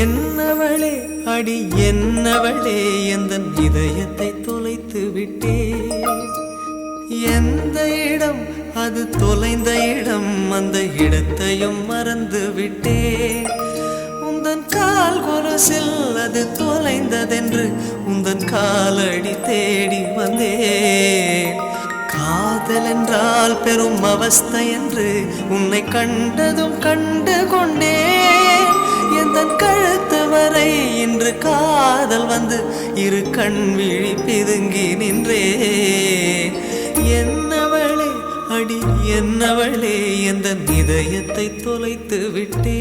என்னவளே அடி என்னவளே எந்தன் இதயத்தை தொலைத்து விட்டே. எந்த இடம் அது தொலைந்த இடம், அந்த இடத்தையும் மறந்து விட்டே. உந்தன் கால் கொலுசில் அது தொலைந்ததென்று உந்தன் காலடி தேடி வந்தேன். காதல் என்றால் பெரும் அவஸ்தை என்று உன்னை கண்டதும் கண்டு கொண்டேன். எந்தன் கழுத்து வரை இன்று காதல் வந்து இரு கண் விழி பிதுங்கி நின்றேன். என்னவளே அடி என்னவளே எந்தன் இதயத்தை தொலைத்து விட்டே.